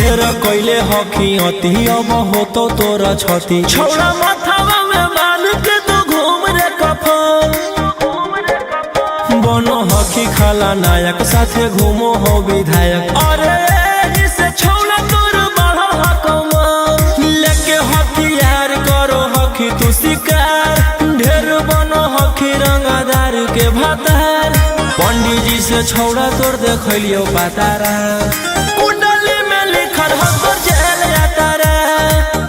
ढेर कैले हकी अति अब हो तो तोरा छती छौड़ा माथावा में बांध के तू घूम रे कफन बनो हकी खाला नायक साथे घूमो हो विधायक अरे जिसे छौड़ा तोर बढ़ा हकमा लेके हथियार करो हकी तू शिकार ढेर बनो हकी रंगदार के भातार पंडित जी से छौड़ा तोर देखलियो पातारा कुंडली में लिखल हो तोर जेल यातारा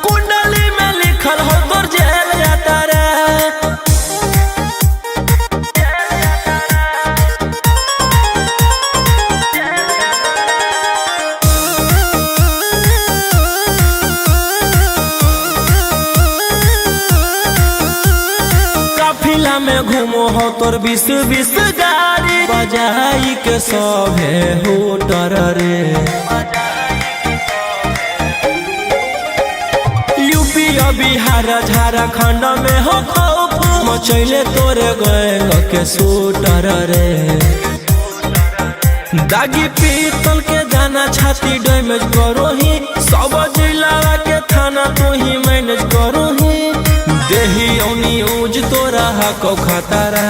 कुंडली में लिखल हो तोर जेल यातारा काफिला में घूमो हो तोर 20 गाड़ी बजाई के सभे होटर रे यूपी बिहार झारखंड में हो खौफ मचैले तोरे गैंग के शूटर रे दागी पीतल के दाना छाती डैमेज करो ही सब जिला के थाना तू ही मैनेज करो ही देही औनी ऊज तोरा हको खतरा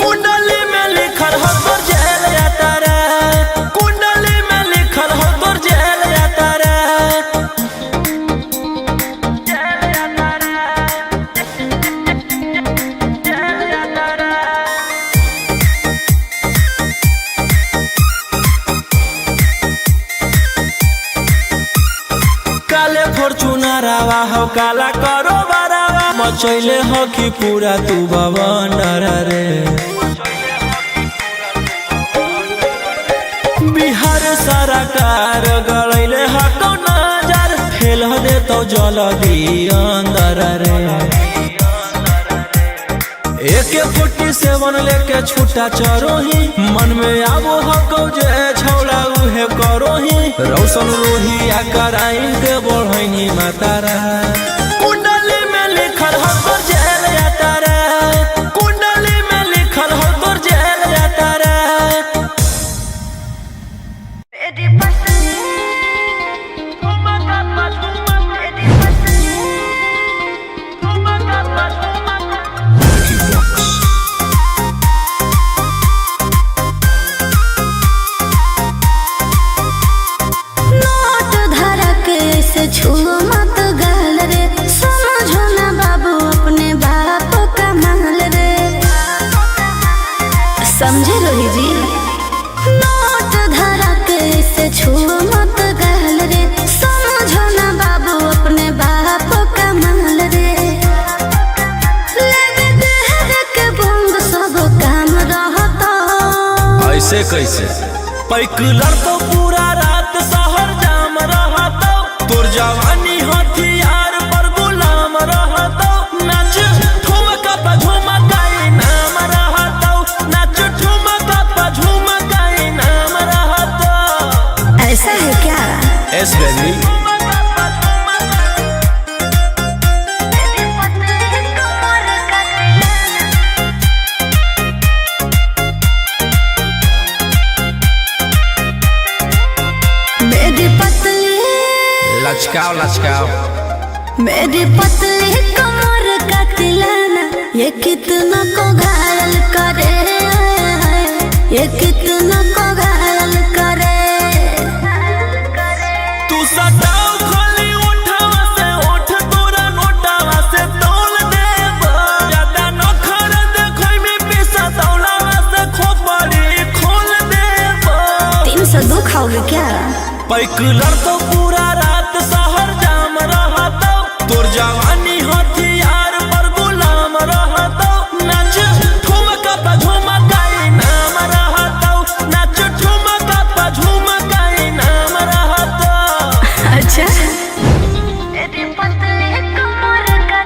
कुंडली में लिखल हो तोर जेल यातारा कुंडली में लिखल हो तोर जेल यातारा काले फॉर्च्यूनर आवा हो काला करो बरावा मचैले हो कि पूरा तू बवंडर रे बिहार सरकार गलैले हको नजर फेल दे तो जल्दी अंदर रे AK-47 लेके छूटा चरोही मन में आबो हको जे छौड़ा उहे करोही रौशन रोही आ कराइन के बढ़ैनी मातारा कुंडली में लिखल हो तोर जेल यातारा कुंडली में लिखल हो तोर जेल यातारा छुओ मत गाल रे समझो ना बाबू अपने बाप का माल रे समझे रोही जी नोट धरा के से छुओ मत गाल रे समझो ना बाबू अपने बाप का माल रे लगे देहर के बंद सब काम रहता ऐसे कैसे पैकुलर तो पूरा रात शहर जाम रहता तोर जवानी हथियार पर गुलाम रहतो नाच ठुमका पे झुमकाई नाम रहतो नाच ठुमका पे झुमकाई नाम रहतो ऐसा है क्या एस बेबी लचकाओ लचकाओ मेरी पतली कमर का तिलाना ये कितना को घायल करे ये कितना को घायल करे तू सटाओ खाली उठावा से उठ तोरा नोटावा से तोल देब ज्यादा नखर देखै में पैसा दौलावा से खोपड़ी खोल देब 302 खाओगे क्या पैकुलर तो पूरा रात शहर जाम रहतो तोर जवानी हथियार पर गुलाम रहतो नाच ठुमका पे झुमकाई नाम रहतो नाच ठुमका पे झुमकाई नाम रहतो अच्छा मेरी पतली कमर का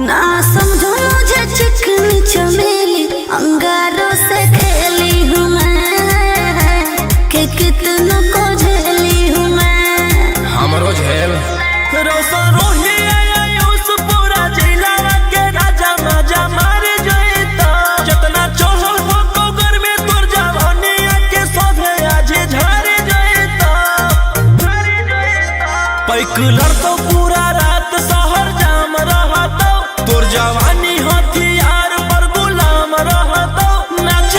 ना समझो मुझे चिकनी चमेली अंगारों से खेली हूँ मैं कि कितना को झेली हूँ मैं जवानी हथियार पर गुलाम रहतो नाच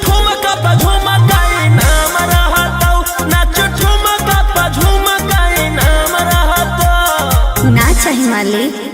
ठुमका पे झुमकाई नाम रहतो नाच ठुमका पे झुमकाई नाम रहतो ना चाहिए मालिक।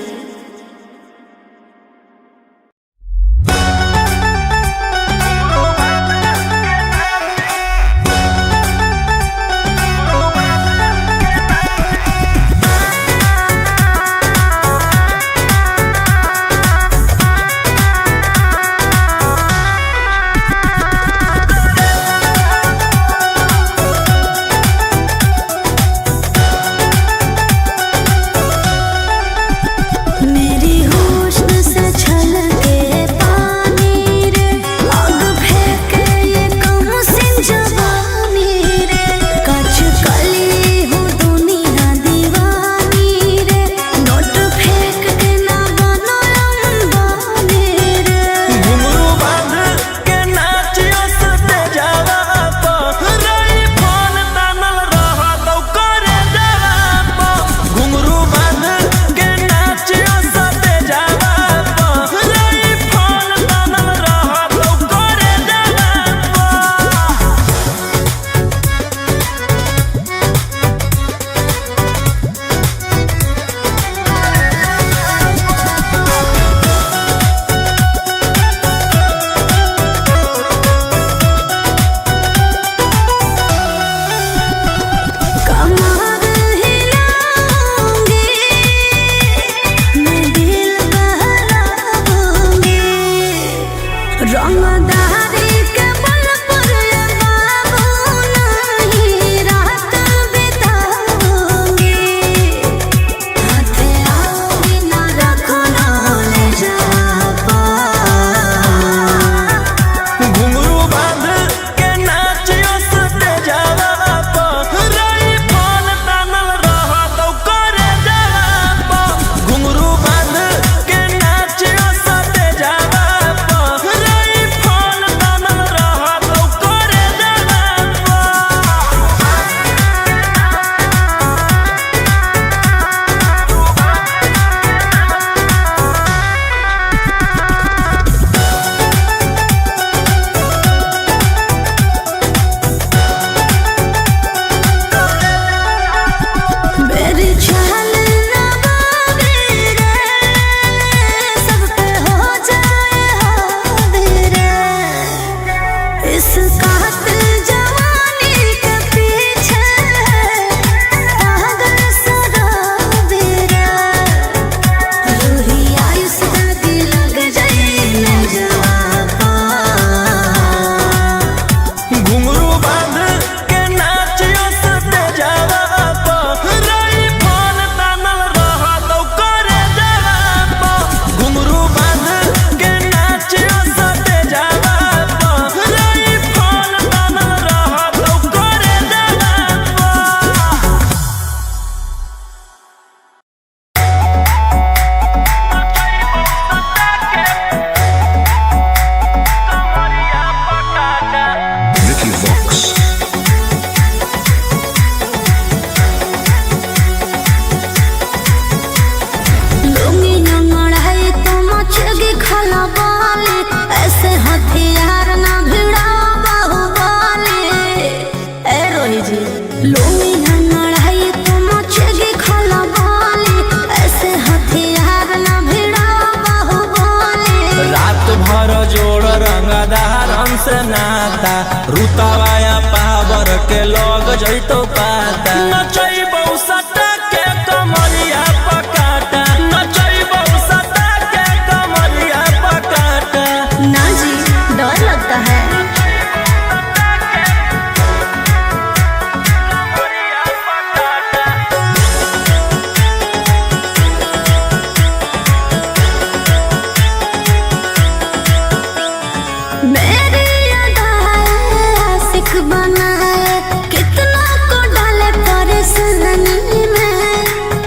से नाता रुतावाया पावर के लोग जइतो पाता नचैबौ सटा के कमरिया पकाटा नचैबौ सटा के कमरिया पकाटा। ना जी डर लगता है।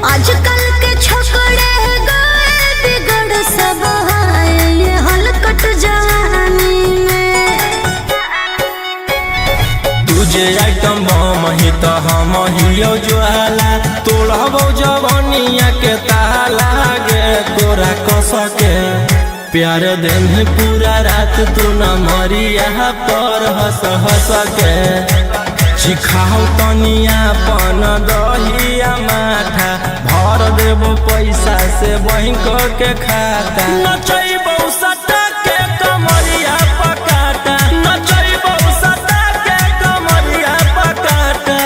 आजकल के छोकरे गए बिगड़ सब ये हलकट जवानी में। तुझे आइटम बम ही तो हम हियो ज्वाला तोड़बो जवानिया के ताला गे तोरा कस के प्यार दिन पूरा रात तू न मरिया पर हंस हंस के सिखाओ तनिया पन दहिया माथा भर देबो पैसा से बैंक के खाता नचैबो सटा के कमरिया पकाटा नचैबो सटा के कमरिया पकाटा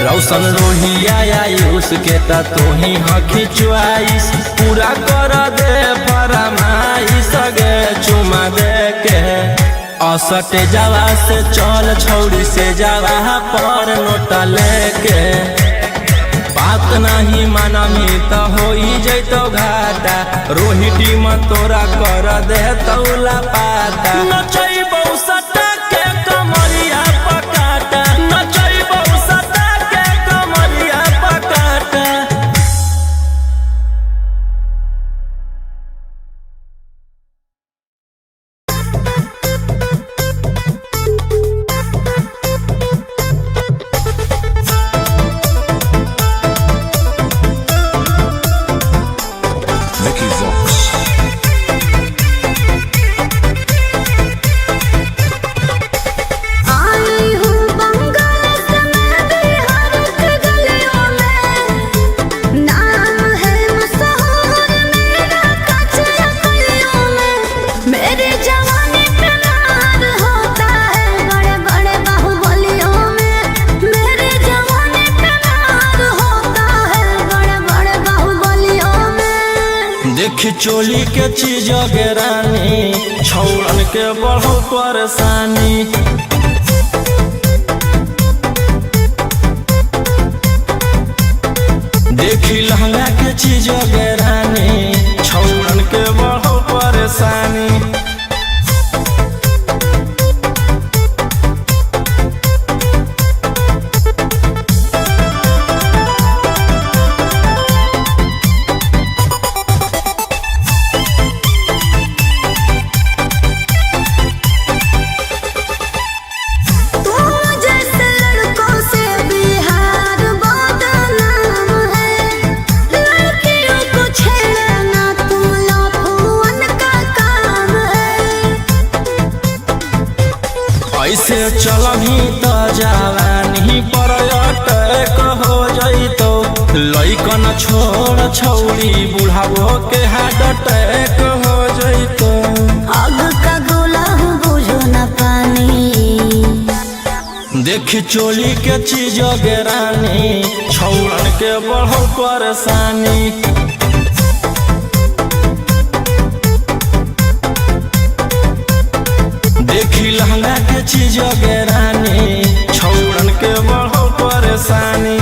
रौशन रोहिया आयुष के ता तोही हखी च्वाइस पूरा कर दे फरमाइश गे चुमा दे के असटे जावा से चल छौड़ी से जावा पर नोटा लेके बात नहीं मानमी तो होई जैतो घाटा रोहिटी में तोरा कर दे तौला पाता नचैबो सटा के कमरिया पकाटा नचैबो सटा के कमरिया पकाटा देखी चोली के चीज रानी छौड़न के बढ़ो परेशानी देखी लहंगा के चीज रानी छौड़न के बढ़ो परेशानी ऐसे चलही तो जवानी पर अटैक हो जइतो लइकन छोड़ छौड़ी बुढ़ावो के हार्ट अटैक हो जइतो आग का गोला बुझो न पानी देखी चोली के चीज रानी छौड़न के बढ़ो परेशानी देखी लहंगा के चीज रानी छौड़न के बढ़ो परेशानी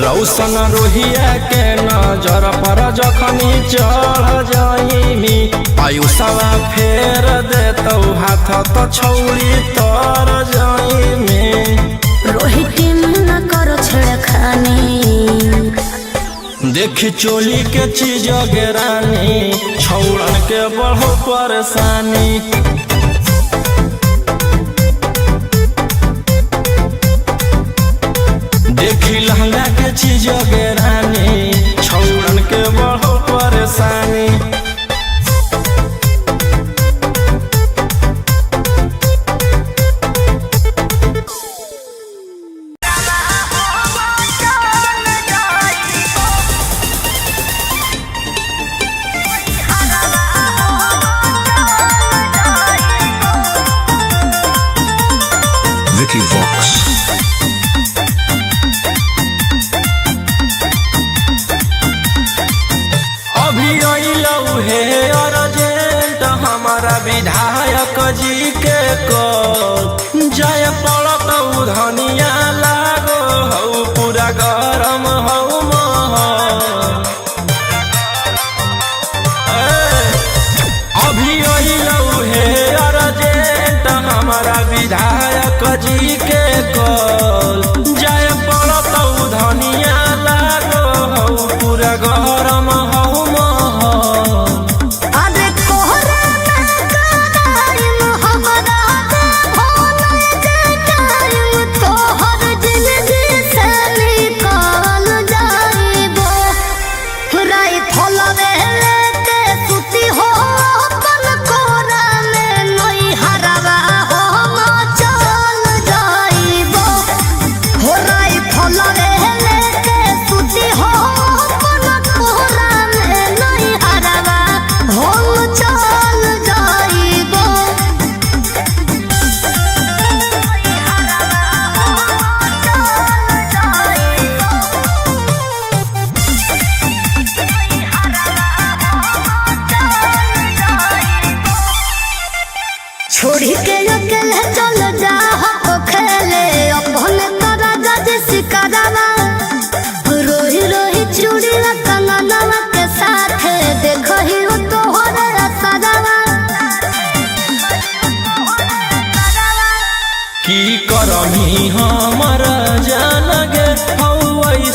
रौशन रोहिया के नजर पर जखनी चढ़ जाइमी आयुषवा फेर देतौ हाथ तो छौड़ी तर जाइमी रोहिती न करो छेड़खानी देखी चोली के चीज रानी छौड़न के बढ़ो परेशानी देखी लहंगा के चीज रानी छौड़न के बढ़ो परेशानी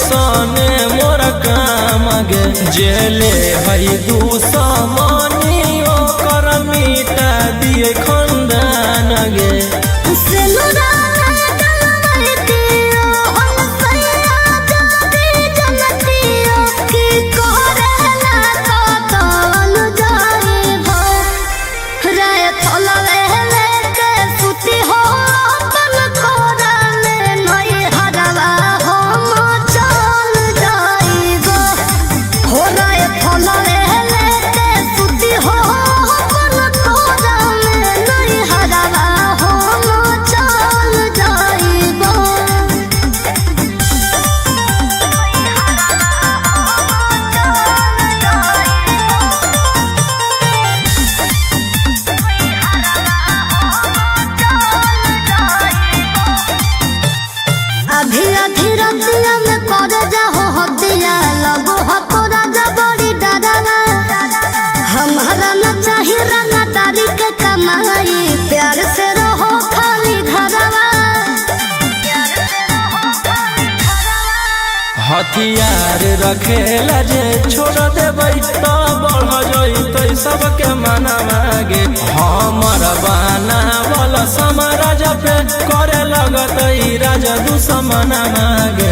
ऐसने मोर काम गे जेले हई दुश्मनी ओकर मिटा दिए खंदान गे प्यार से रहो खाली घरवा हथियार रखेला जे छोड़ देबै तो बढ़ जइतै सबके मनवा गे हमर बना वाला समाराज पे करे लगतै राज दुश्मनवा गे।